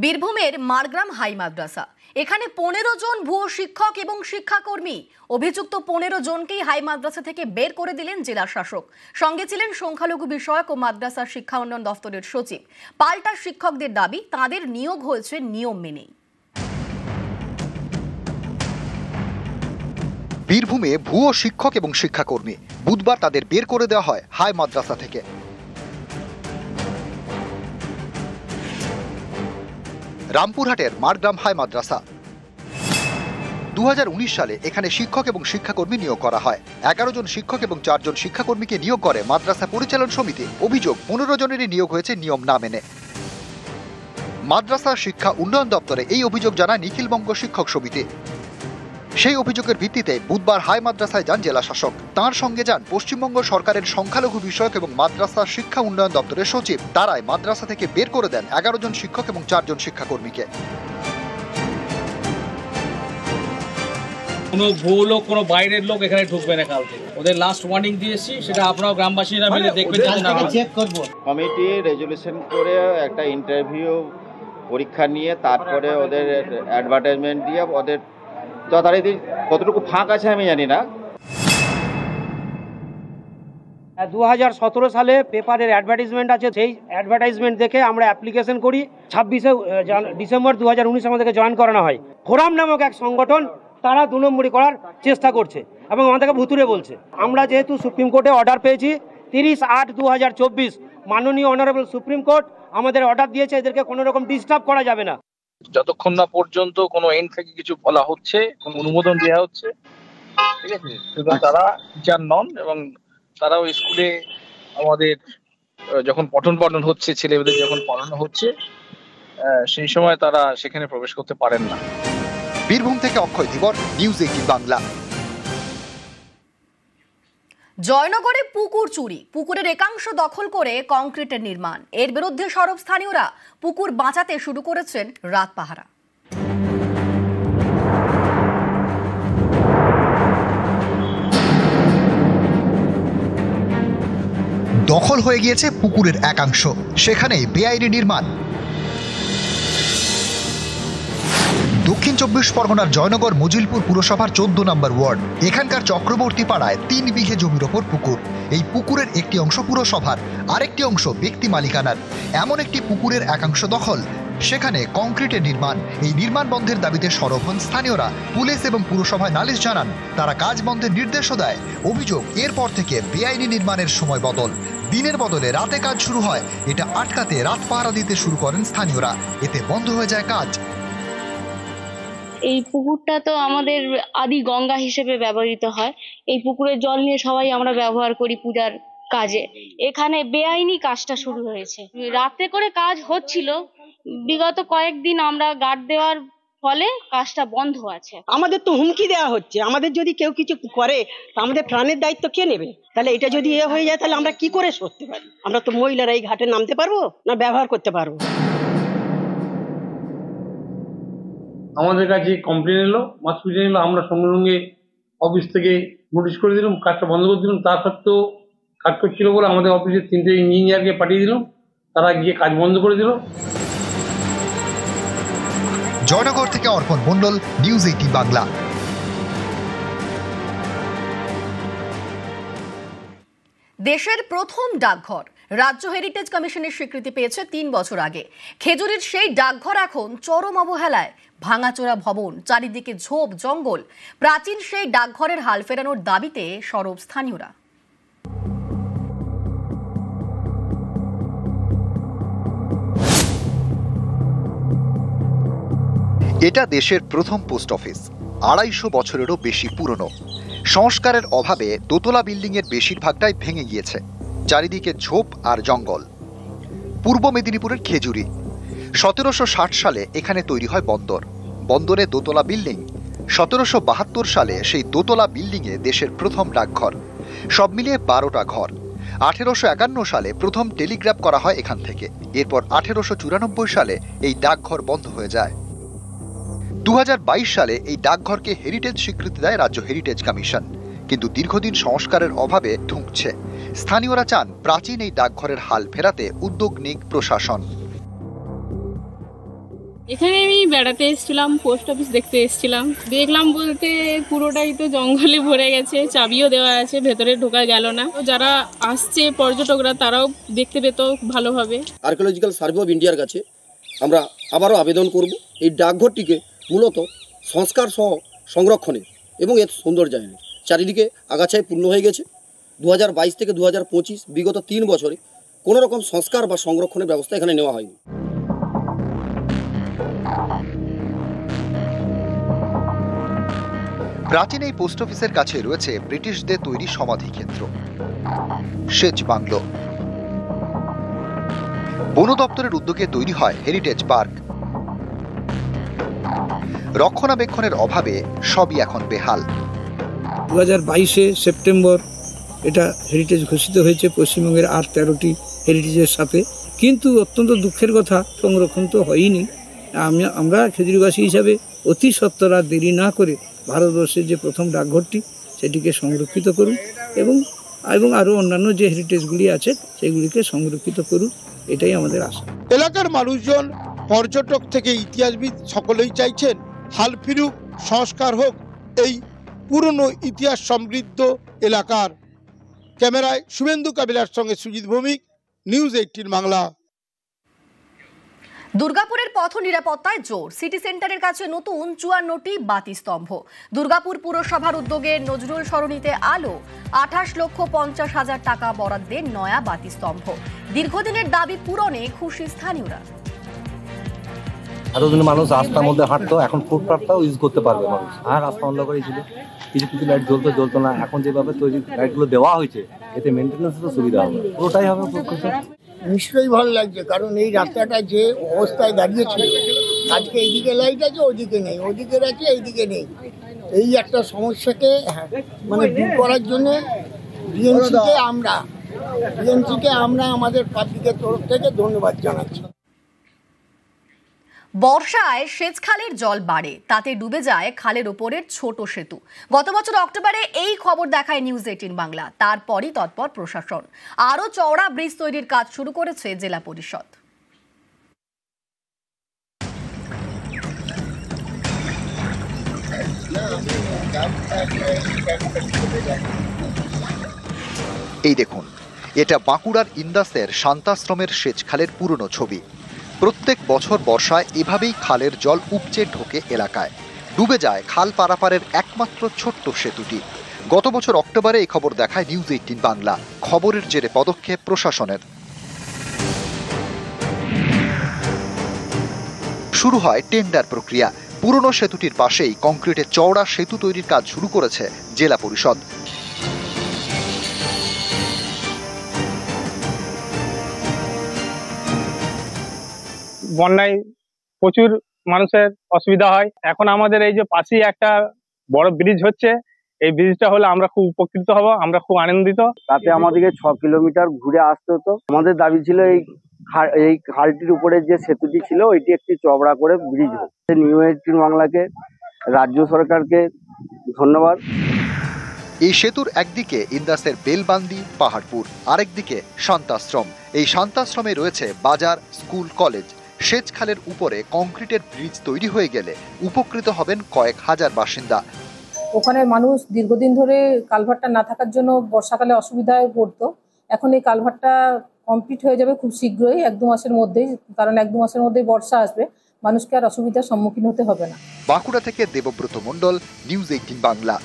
বীরভূমের মারগ্রাম হাই মাদ্রাসা, এখানে 15 জন ভুয়ো শিক্ষক এবং শিক্ষাকর্মী। অভিযুক্ত 15 জনকেই হাই মাদ্রাসা থেকে বের করে দিলেন জেলা শাসক। সঙ্গে ছিলেন সংখ্যালঘু বিষয়ক ও মাদ্রাসা শিক্ষা উন্নয়ন দফতরের সচিব। পাল্টা শিক্ষকদের দাবি, তাদের নিয়োগ হয়েছে নিয়ম মেনেই। বীরভূমে ভুয়ো শিক্ষক এবং শিক্ষাকর্মী, বুধবার তাদের বের করে দেওয়া হয় হাই মাদ্রাসা থেকে। রামপুরহাটের মারগ্রাম হাই মাদ্রাসা। 2019 সালে এখানে শিক্ষক এবং শিক্ষাকর্মী নিয়োগ করা হয়। 11 জন শিক্ষক এবং 4 জন শিক্ষাকর্মীকে নিয়োগ করে মাদ্রাসা পরিচালন সমিতি। অভিযোগ, 15 জনেরই নিয়োগ হয়েছে নিয়ম না মেনে। মাদ্রাসা শিক্ষা উন্নয়ন দপ্তরে এই অভিযোগ জানায় নিখিলবঙ্গ শিক্ষক সমিতি। সেই অভিযোগের ভিত্তিতে বুধবার হাই মাদ্রাসায় যান জেলা শাসক। তাঁর সঙ্গে যান পশ্চিমবঙ্গ সরকারের সংখ্যালঘু বিষয়ক এবং মাদ্রাসা শিক্ষা উন্নয়ন দপ্তরের সচিব। তারাই মাদ্রাসা থেকে বের করে দেন 11 জন শিক্ষক এবং 4 জন শিক্ষাকর্মীকে। কোনো ভুয়ো লোক, কোনো বাইরের লোক এখানে ঢুকবে না কালকে। ওদের লাস্ট ওয়ার্নিং দিয়েছি, সেটা আপনারাও গ্রামবাসীরা মিলে দেখবেন। চেক করব। কমিটি রেজুলেশন করে একটা ইন্টারভিউ পরীক্ষা নিয়ে তারপরে ওদের অ্যাডভার্টাইজমেন্ট দিয়ে ওদের যথারীতি কতটুকু ফাঁক আছে আমি জানি না। 2017 সালে পেপারের অ্যাডভার্টাইজমেন্ট আছে, সেই অ্যাডভার্টাইজমেন্ট দেখে আমরা অ্যাপ্লিকেশন করি। 26 ডিসেম্বর 2019 আমাদেরকে জয়েন করানো হয়। ফোরাম নামক এক সংগঠন, তারা 2 নম্বরি করার চেষ্টা করছে এবং আমাদেরকে ভুতুরে বলছে। আমরা যেহেতু সুপ্রিম কোর্টে অর্ডার পেয়েছি 30/8/2024, মাননীয় অনারেবল সুপ্রিম কোর্ট আমাদের অর্ডার দিয়েছে, এদেরকে কোনো রকম ডিস্টার্ব করা যাবে না। যতক্ষণ না পর্যন্ত কোনো এন্ড থেকে কিছু বলা হচ্ছে, কোনো অনুমোদন দেওয়া হচ্ছে, ঠিক আছে, তারা টিচার নন। এবং তারাও স্কুলে আমাদের যখন পঠন পাঠন হচ্ছে, ছেলেমেয়েদের যখন পড়ানো হচ্ছে, সেই সময় তারা সেখানে প্রবেশ করতে পারেন না। বীরভূম থেকে অক্ষয় ধীবর, নিউজ 18 বাংলা। জয়নগরে পুকুর চুরি, পুকুরের একাংশ দখল করে কংক্রিটের নির্মাণ। এর বিরুদ্ধে সরব স্থানীয়রা পুকুর বাঁচাতে শুরু করেছেন রাত পাহারা। দখল হয়ে গিয়েছে পুকুরের একাংশ, সেখানে বেআইনি নির্মাণ। দক্ষিণ 24 পরগনার জয়নগর মজিলপুর পুরসভার 14 নম্বর ওয়ার্ড। এখানকার চক্রবর্তী পাড়ায় 3 বিঘে জমির ওপর পুকুর। এই পুকুরের একটি অংশ পুরসভার, আরেকটি অংশ ব্যক্তি মালিকানার। এমন একটি পুকুরের একাংশ দখল, সেখানে কংক্রিটের নির্মাণ। এই নির্মাণ বন্ধের দাবিতে সরব হন স্থানীয়রা। পুলিশ এবং পুরসভায় নালিশ জানান, তারা কাজ বন্ধের নির্দেশও দেয়। অভিযোগ, এরপর থেকে বেআইনি নির্মাণের সময় বদল, দিনের বদলে রাতে কাজ শুরু হয়। এটা আটকাতে রাত পাহারা দিতে শুরু করেন স্থানীয়রা। এতে বন্ধ হয়ে যায় কাজ। এই পুকুরটা তো আমাদের আদি গঙ্গা হিসেবে ব্যবহৃত হয়। এই পুকুরের জল নিয়ে সবাই আমরা ব্যবহার করি পূজার কাজে। এখানে বেআইনি কাজটা শুরু হয়েছে। রাতে করে কাজ হচ্ছিল, বিগত কয়েকদিন আমরা গার্ড দেওয়ার ফলে কাজটা বন্ধ আছে। আমাদের তো হুমকি দেওয়া হচ্ছে, আমাদের যদি কেউ কিছু করে আমাদের প্রাণের দায়িত্ব কে নেবে? তাহলে এটা যদি হয়ে যায় তাহলে আমরা কি করে সরতে পারি? আমরা তো মহিলারা এই ঘাটে নামতে পারবো না ব্যবহার করতে পারবো? আমাদের কাছে কমপ্লেন এলো, মাস পিছনে এলো, আমরা সঙ্গে সঙ্গে অফিস থেকে নোটিশ করে দিলাম, কাজটা বন্ধ করে দিলাম। তা সত্ত্বেও কাজ করছিল বলে আমাদের অফিসের 3টে ইঞ্জিনিয়ারকে পাঠিয়ে দিলাম, তারা গিয়ে কাজ বন্ধ করে দিল। জয়নগর থেকে অর্পণ মণ্ডল, নিউজ 18 বাংলা। দেশের প্রথম ডাকঘর রাজ্য হেরিটেজ কমিশনের স্বীকৃতি পেয়েছে 3 বছর আগে। খেজুরির সেই ডাকঘর এখন চরম অবহেলায়। ভাঙাচোরা ভবন, চারিদিকে ঝোপ জঙ্গল। প্রাচীন সেই ডাকঘরের হাল ফেরানোর দাবিতে সরব স্থানীয়রা। এটা দেশের প্রথম পোস্ট অফিস, 250 বছরেরও বেশি পুরনো। সংস্কারের অভাবে দোতলা বিল্ডিংয়ের বেশিরভাগটাই ভেঙে গিয়েছে। চারিদিকে ঝোপ আর জঙ্গল। পূর্ব মেদিনীপুরের খেজুরি। 1760 সালে এখানে তৈরি হয় বন্দর। বন্দরে দোতলা বিল্ডিং। 1772 সালে সেই দোতলা বিল্ডিংয়ে দেশের প্রথম ডাকঘর। সব মিলিয়ে 12টা ঘর। 1851 সালে প্রথম টেলিগ্রাফ করা হয় এখান থেকে। এরপর 1894 সালে এই ডাকঘর বন্ধ হয়ে যায়। 2022 সালে এই ডাকঘরকে হেরিটেজ স্বীকৃতি দেয় রাজ্য হেরিটেজ কমিশন। কিন্তু দীর্ঘদিন সংস্কারের অভাবে ধুঁকছে। স্থানীয়রা চান প্রাচীন এই ডাকঘরের হাল ফেরাতে উদ্যোগ নিক প্রশাসন। এখানে আমি বেড়াতে এসেছিলাম, পোস্ট অফিস দেখতে এসেছিলাম। দেখলাম বলতে পুরোটাই তো জঙ্গলে ভরে গেছে, চাবিও দেওয়া আছে, ভেতরে ঢোকা গেল না। তো যারা আসছে পর্যটকরা তারাও দেখতে পেত ভালোভাবে। আর্কিওলজিক্যাল সার্ভে অফ ইন্ডিয়ার কাছে আমরা আবারও আবেদন করব এই ডাকঘরটিকে মূলত সংস্কার সহ সংরক্ষণে এবং এর সৌন্দর্যায়নে। চারিদিকে আগাছায় পূর্ণ হয়ে গেছে। 2022 থেকে 2025 বিগত 3 বছরে কোনো রকম সংস্কার বা সংরক্ষণের ব্যবস্থা এখানে নেওয়া হয়নি। প্রাচীন এই পোস্ট অফিসের কাছে রয়েছে ব্রিটিশদের তৈরি সমাধি ক্ষেত্র, সেচ বাংলো। বন দপ্তরের উদ্যোগে তৈরি হয় হেরিটেজ পার্ক। রক্ষণাবেক্ষণের অভাবে সবই এখন বেহাল। 2022 সেপ্টেম্বর এটা হেরিটেজ ঘোষিত হয়েছে পশ্চিমবঙ্গের আর 13টি হেরিটেজের সাথে, কিন্তু অত্যন্ত দুঃখের কথা সংরক্ষণ তো হয়নি। আমরা খেজুরিবাসী হিসাবে অতি সত্বর আর দেরি না করে ভারতবর্ষের যে প্রথম ডাকঘরটি সেটিকে সংরক্ষিত করুন এবং আরও অন্যান্য যে হেরিটেজগুলি আছে সেগুলিকে সংরক্ষিত করুন, এটাই আমাদের আশা। এলাকার মানুষজন, পর্যটক থেকে ইতিহাসবিদ সকলেই চাইছেন হাল ফিরুক, সংস্কার হোক এই পুরনো ইতিহাস সমৃদ্ধ এলাকার। ক্যামেরায় শুভেন্দু কাবিলার সঙ্গে সুজিত ভৌমিক, নিউজ 18 বাংলা। দুর্গাপুরের পথ নিরাপত্তায় জোর। সিটি সেন্টারের কাছে নতুন 54টি বাতিস্তম্ভ। দুর্গাপুর পুরসভার উদ্যোগে নজরুল সরণিতে আলো। 28,50,000 টাকা বরাদ্দে নয়া বাতিস্তম্ভ। দীর্ঘদিনের দাবি পূরণে খুশি স্থানীয়রা। এতদিন মানুষ রাস্তার মধ্যে হাঁটতো, এখন ফুটপাথটাও ইউজ করতে পারবে মানুষ। আর রাস্তা অন্ধ করেই ছিল, কিছু লাইট জ্বলতো না। এখন যেভাবে তৈরি লাইটগুলো দেওয়া হয়েছে এতে মেনটেন্যান্সেরও সুবিধা হবে, পুরোটাই হবে উপকৃত। নিশ্চয়ই ভালো লাগছে, কারণ এই রাস্তাটা যে অবস্থায় দাঁড়িয়েছিল, আজকে এইদিকে লাইট আছে, ওইদিকে নেই, ওইদিকে আছে, এইদিকে নেই। এই একটা সমস্যাকে মানে দূর করার জন্য বিএমসিকে আমরা আমাদের পাবলিকের তরফ থেকে ধন্যবাদ জানাচ্ছি। বর্ষায় সেচ খালের জল বাড়ে, তাতে ডুবে যায় খালের ওপরের ছোট সেতু। গত বছর অক্টোবরে এই খবর দেখায় নিউজ 18 বাংলা। তারপরই তৎপর প্রশাসন। আরও চওড়া ব্রিজ তৈরির কাজ শুরু করেছে জেলা পরিষদ। এই দেখুন, এটা বাঁকুড়ার ইন্দাসের শান্তাশ্রমের সেচ খালের পুরনো ছবি। প্রত্যেক বছর বর্ষায় এভাবেই খালের জল উপচে ঢোকে এলাকায়, ডুবে যায় খাল পারাপারের একমাত্র ছোট্ট সেতুটি। গত বছর অক্টোবরে এই খবর দেখায় নিউজ 18 বাংলা। খবরের জেরে পদক্ষেপ প্রশাসনের। শুরু হয় টেন্ডার প্রক্রিয়া। পুরনো সেতুটির পাশেই কংক্রিটের চওড়া সেতু তৈরির কাজ শুরু করেছে জেলা পরিষদ। বন্যায় প্রচুর মানুষের অসুবিধা হয়। এখন আমাদের এই যে পাশেই একটা বড় ব্রিজ হচ্ছে, এই ব্রিজটা হলে আমরা খুব উপকৃত হব, আমরা খুব আনন্দিত। তাতে আমাদেরকে 6 কিলোমিটার ঘুরে আসতে হতো। আমাদের দাবি ছিল এই খালটির উপরে যে সেতুটি ছিল ওইটি একটি চওড়া করে ব্রিজ হোক। নিউজ 18 বাংলাকে, রাজ্য সরকারকে ধন্যবাদ। এই সেতুর একদিকে ইন্দাসের বেলবান্দি পাহাড়পুর, আরেকদিকে শান্তাশ্রম। এই শান্তাশ্রমে রয়েছে বাজার, স্কুল, কলেজ। সেচ খালের উপরে কংক্রিটের ব্রিজ তৈরি হয়ে গেলে উপকৃত হবেন কয়েক হাজার বাসিন্দা। ওখানে মানুষ দীর্ঘদিন ধরে কালভারটা না থাকার জন্য বর্ষাকালে অসুবিধায় পড়তো। এখন এই কালভারটা কমপ্লিট হয়ে যাবে খুব শীঘ্রই, 1-2 মাসের মধ্যেই, কারণ 1-2 মাসের মধ্যেই বর্ষা আসবে, মানুষকে আর অসুবিধার সম্মুখীন হতে হবে না। বাঁকুড়া থেকে দেবব্রত মণ্ডল, নিউজ 18 বাংলা।